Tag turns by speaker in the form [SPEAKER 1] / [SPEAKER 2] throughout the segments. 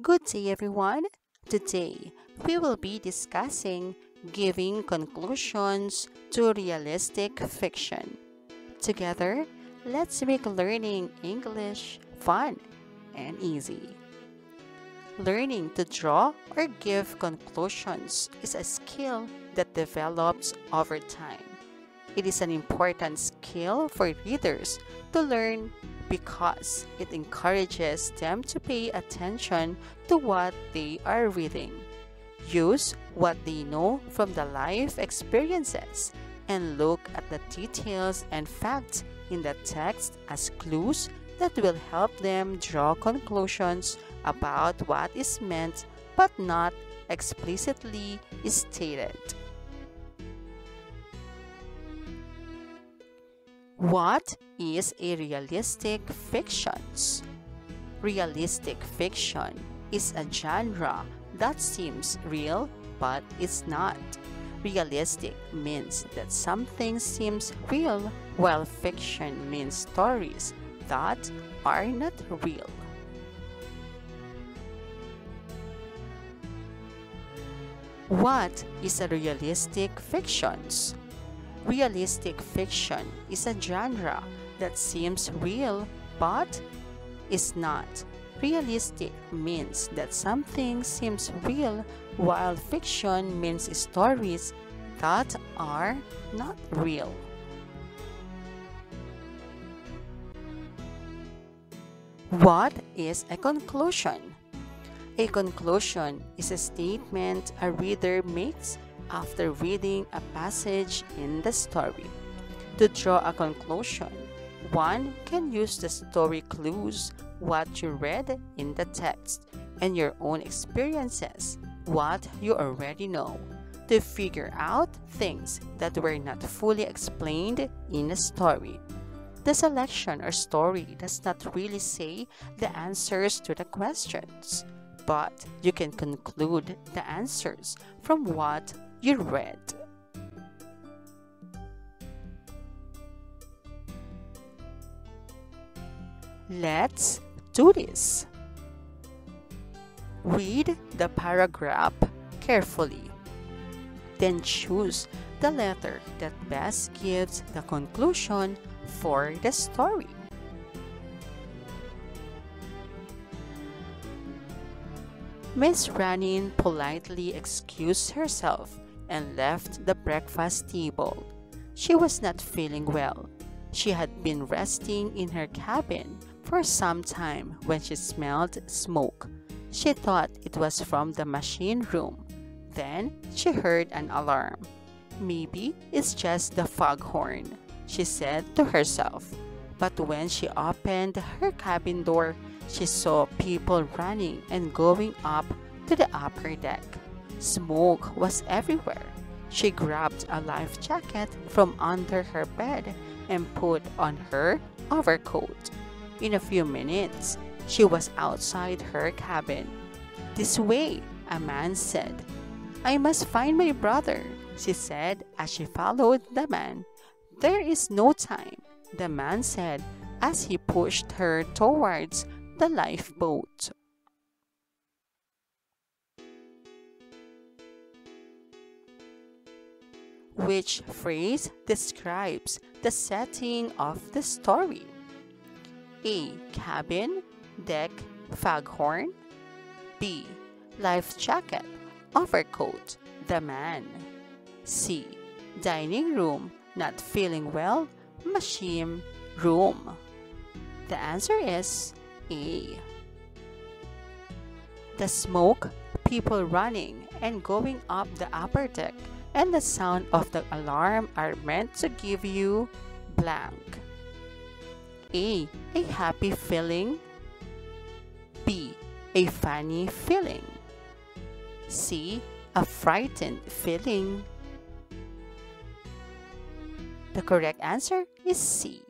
[SPEAKER 1] Good day, everyone. Today, we will be discussing giving conclusions to realistic fiction. Together, let's make learning English fun and easy. Learning to draw or give conclusions is a skill that develops over time. It is an important skill for readers to learn because it encourages them to pay attention to what they are reading, use what they know from the life experiences, and look at the details and facts in the text as clues that will help them draw conclusions about what is meant but not explicitly stated. What is a realistic fiction? Realistic fiction is a genre that seems real but is not. Realistic means that something seems real, while fiction means stories that are not real. What is a realistic fiction? Realistic fiction is a genre that seems real but is not. Realistic means that something seems real, while fiction means stories that are not real. What is a conclusion? A conclusion is a statement a reader makes after reading a passage in the story. To draw a conclusion, one can use the story clues, what you read in the text, and your own experiences, what you already know, to figure out things that were not fully explained in a story. The selection or story does not really say the answers to the questions, but you can conclude the answers from what you read. Let's do this. Read the paragraph carefully. Then choose the letter that best gives the conclusion for the story. Miss Ranin politely excused herself and left the breakfast table. She was not feeling well. She had been resting in her cabin for some time when she smelled smoke. She thought it was from the machine room. Then she heard an alarm. Maybe it's just the foghorn, she said to herself. But when she opened her cabin door, she saw people running and going up to the upper deck. Smoke was everywhere. She grabbed a life jacket from under her bed and put on her overcoat. In a few minutes, she was outside her cabin. "This way," a man said. "I must find my brother," she said as she followed the man. "There is no time," the man said as he pushed her towards the lifeboat. Which phrase describes the setting of the story? A. Cabin, deck, foghorn. B. Life jacket, overcoat, the man. C. Dining room, not feeling well, machine room. The answer is A. The smoke, people running and going up the upper deck, and the sound of the alarm are meant to give you blank. A. A happy feeling. B. A funny feeling. C. A frightened feeling. The correct answer is C.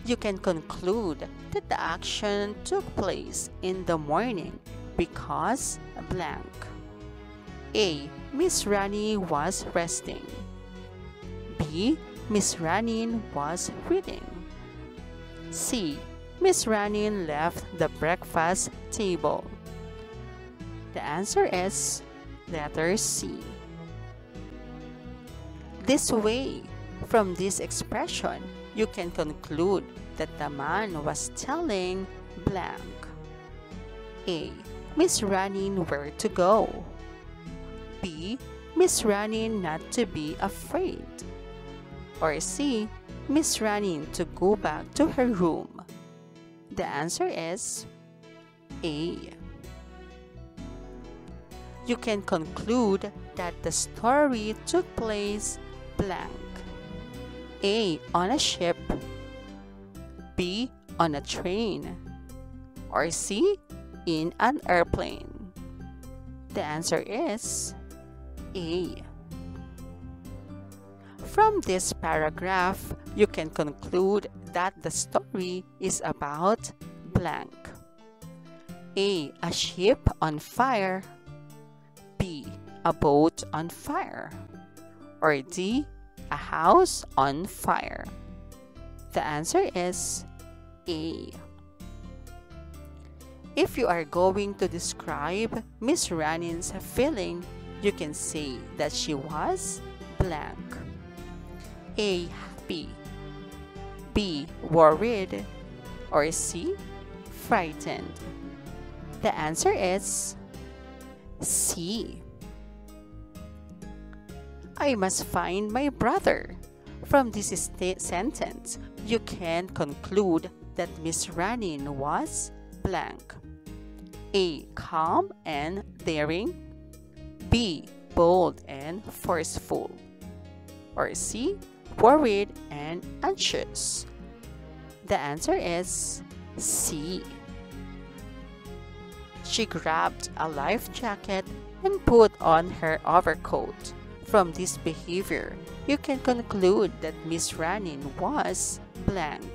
[SPEAKER 1] You can conclude that the action took place in the morning because blank. A. Miss Rani was resting. B. Miss Ranin was reading. C. Miss Ranin left the breakfast table? The answer is letter C. This way, from this expression, you can conclude that the man was telling blank. A. Miss Ranin where to go. B. Miss Ranin not to be afraid. Or C. Miss Ranin to go back to her room. The answer is A. You can conclude that the story took place blank. A. On a ship. B. On a train. Or C. In an airplane. The answer is A. From this paragraph, you can conclude that the story is about blank. A. A ship on fire. B. A boat on fire. Or D. A house on fire. The answer is A. If you are going to describe Miss Ranin's feeling, you can say that she was blank. A. Happy. B. Worried. Or C. Frightened. The answer is C. I must find my brother. From this sentence, you can conclude that Miss Ranin was blank. A. Calm and daring. B. Bold and forceful. Or C. Worried and anxious. The answer is C. She grabbed a life jacket and put on her overcoat. From this behavior, you can conclude that Miss Ranin was blank.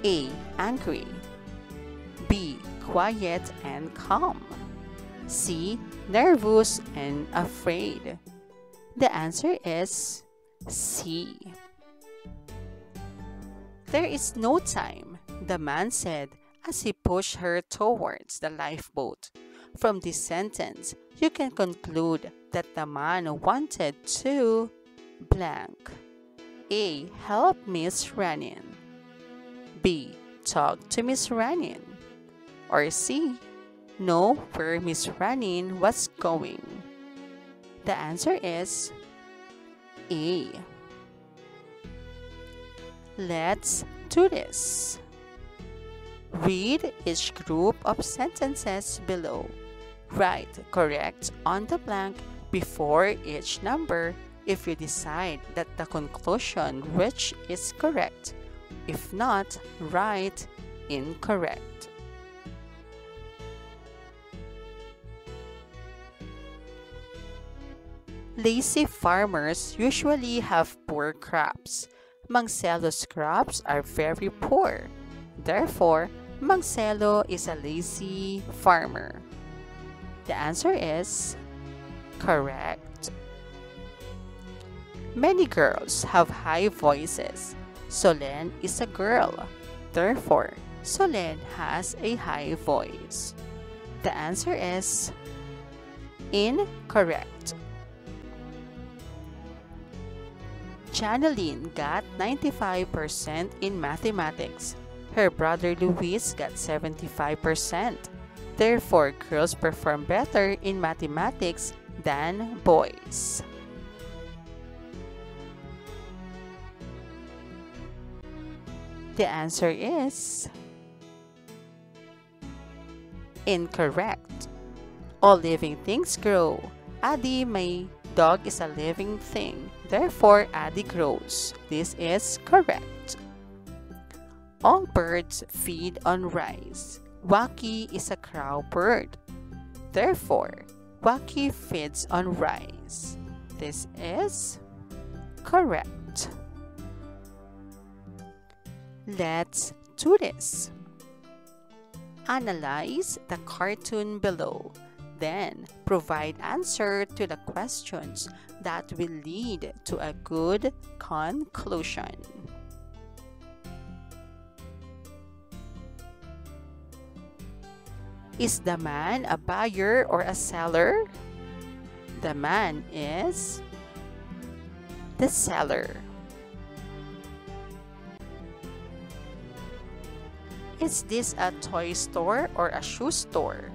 [SPEAKER 1] A. Angry. B. Quiet and calm. C. Nervous and afraid. The answer is C. There is no time, the man said as he pushed her towards the lifeboat. From this sentence, you can conclude that the man wanted to blank. A. Help Miss Ranin. B. Talk to Miss Ranin. Or C. Know where Miss Ranin was going. The answer is A. Let's do this. Read each group of sentences below. Write correct on the blank before each number if you decide that the conclusion reached is correct. If not, write incorrect. Lazy farmers usually have poor crops. Mancelo's crops are very poor. Therefore, Mancelo is a lazy farmer. The answer is correct. Many girls have high voices. Solen is a girl. Therefore, Solen has a high voice. The answer is incorrect. Channeline got 95% in mathematics. Her brother Luis got 75%. Therefore, girls perform better in mathematics than boys. The answer is incorrect. All living things grow. Adi, my dog, is a living thing. Therefore, Adi grows. This is correct. All birds feed on rice. Waki is a crow bird. Therefore, Waki feeds on rice. This is correct. Let's do this. Analyze the cartoon below. Then, provide answer to the questions that will lead to a good conclusion. Is the man a buyer or a seller? The man is the seller. Is this a toy store or a shoe store?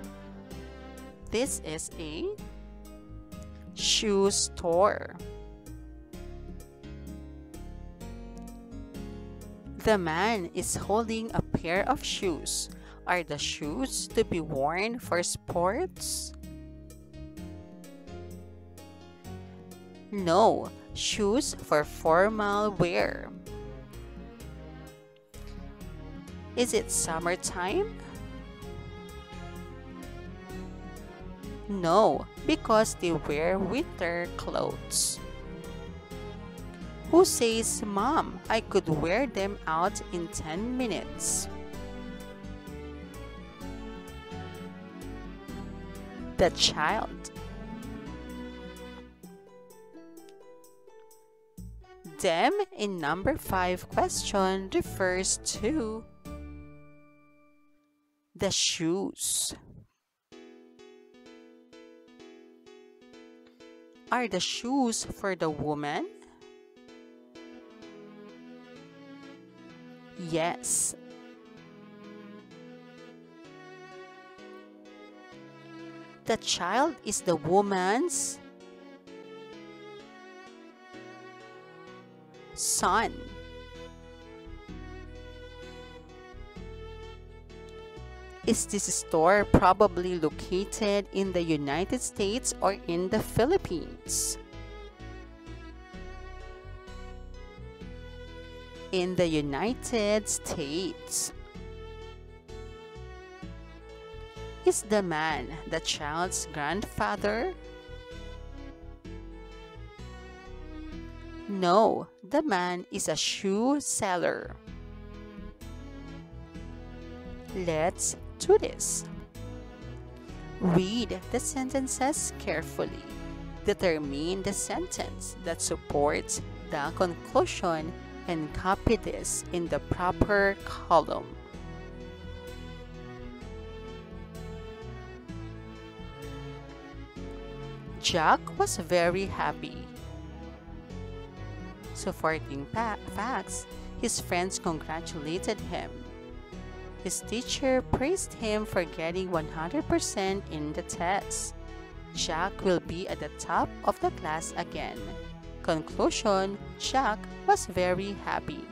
[SPEAKER 1] This is a shoe store. The man is holding a pair of shoes. Are the shoes to be worn for sports? No, shoes for formal wear. Is it summertime? No, because they wear winter clothes. Who says, "Mom, I could wear them out in 10 minutes"? The child. Them in number 5 question refers to the shoes. Are the shoes for the woman? Yes. The child is the woman's son. Is this store probably located in the United States or in the Philippines? In the United States. Is the man the child's grandfather? No, the man is a shoe seller. Let's do this. Read the sentences carefully. Determine the sentence that supports the conclusion and copy this in the proper column. Jack was very happy. Supporting facts, his friends congratulated him. His teacher praised him for getting 100% in the test. Jack will be at the top of the class again. Conclusion, Jack was very happy.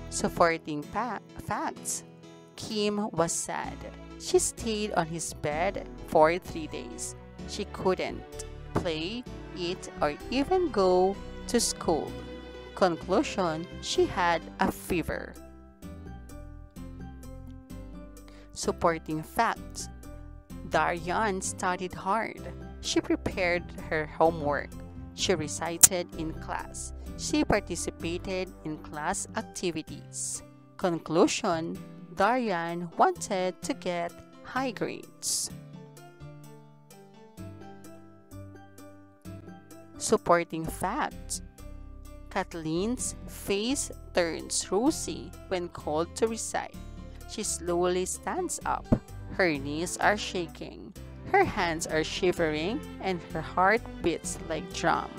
[SPEAKER 1] Supporting facts, Kim was sad. She stayed on his bed for 3 days. She couldn't play, eat, or even go to school. Conclusion, she had a fever. Supporting facts, Darian studied hard. She prepared her homework. She recited in class. She participated in class activities. Conclusion, Darian wanted to get high grades. Supporting facts, Kathleen's face turns rosy when called to recite. She slowly stands up. Her knees are shaking. Her hands are shivering and her heart beats like drum.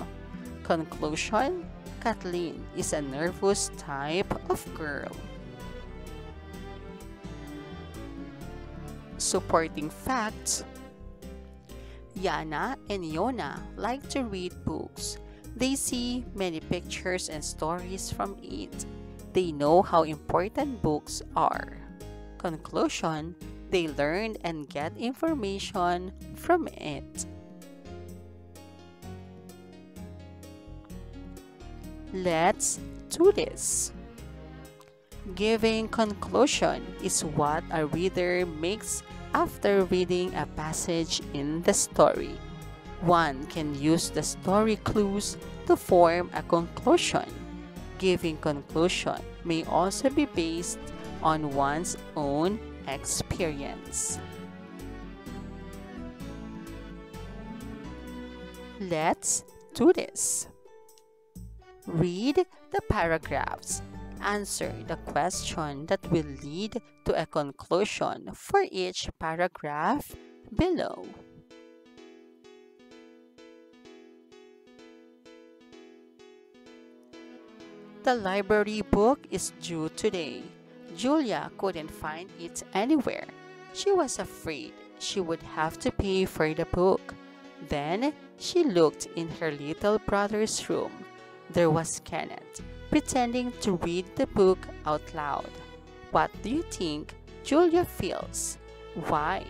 [SPEAKER 1] Conclusion, Kathleen is a nervous type of girl. Supporting facts, Yana and Yona like to read books. They see many pictures and stories from it. They know how important books are. Conclusion, they learn and get information from it. Let's do this. Giving conclusion is what a reader makes after reading a passage in the story. One can use the story clues to form a conclusion. Giving conclusion may also be based on one's own experience. Let's do this. Read the paragraphs. Answer the question that will lead to a conclusion for each paragraph below. The library book is due today. Julia couldn't find it anywhere. She was afraid she would have to pay for the book. Then she looked in her little brother's room. There was Kenneth, pretending to read the book out loud. What do you think Julia feels? Why?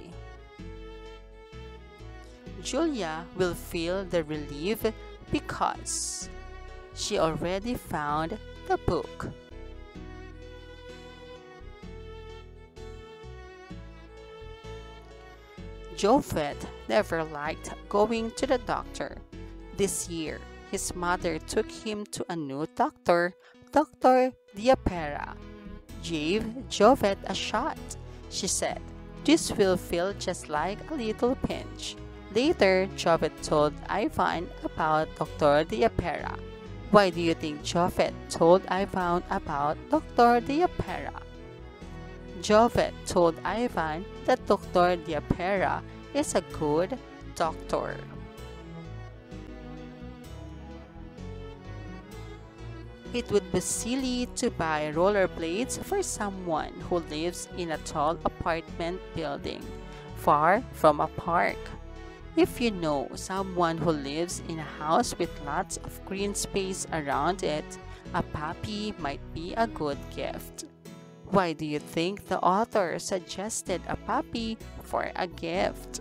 [SPEAKER 1] Julia will feel the relief because she already found the book. Joveth never liked going to the doctor. This year, his mother took him to a new doctor, Dr. Diapera. Gave Joveth a shot. She said, "This will feel just like a little pinch." Later, Joveth told Ivan about Dr. Diapera. Why do you think Joveth told Ivan about Dr. Diapera? Joveth told Ivan that Dr. Diapera is a good doctor. It would be silly to buy rollerblades for someone who lives in a tall apartment building, far from a park. If you know someone who lives in a house with lots of green space around it, a puppy might be a good gift. Why do you think the author suggested a puppy for a gift?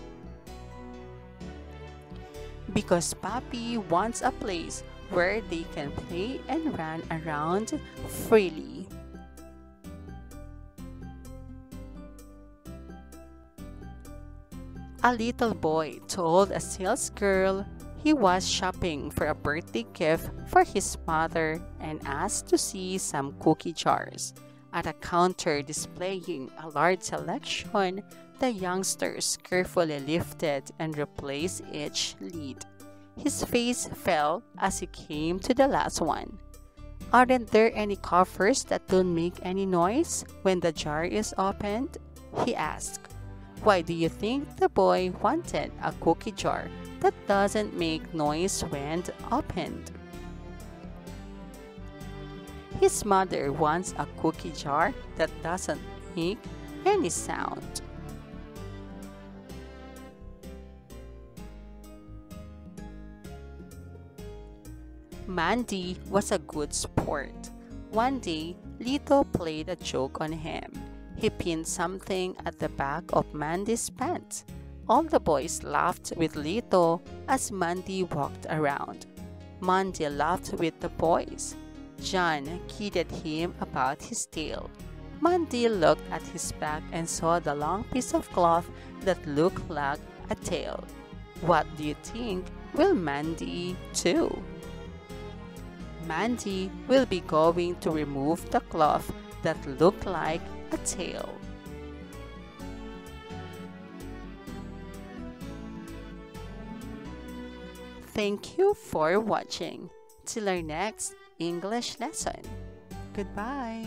[SPEAKER 1] Because Puppy wants a place where they can play and run around freely. A little boy told a salesgirl he was shopping for a birthday gift for his mother and asked to see some cookie jars. At a counter displaying a large selection, the youngsters carefully lifted and replaced each lid. His face fell as he came to the last one. "Aren't there any covers that don't make any noise when the jar is opened?" he asked. Why do you think the boy wanted a cookie jar that doesn't make noise when opened? His mother wants a cookie jar that doesn't make any sound. Mandy was a good sport. One day, Lito played a joke on him. He pinned something at the back of Mandy's pants. All the boys laughed with Lito as Mandy walked around. Mandy laughed with the boys. John kidded him about his tail. Mandy looked at his back and saw the long piece of cloth that looked like a tail. What do you think will Mandy do? Mandy will be going to remove the cloth that looked like a tail. Thank you for watching. Till our next English lesson. Goodbye.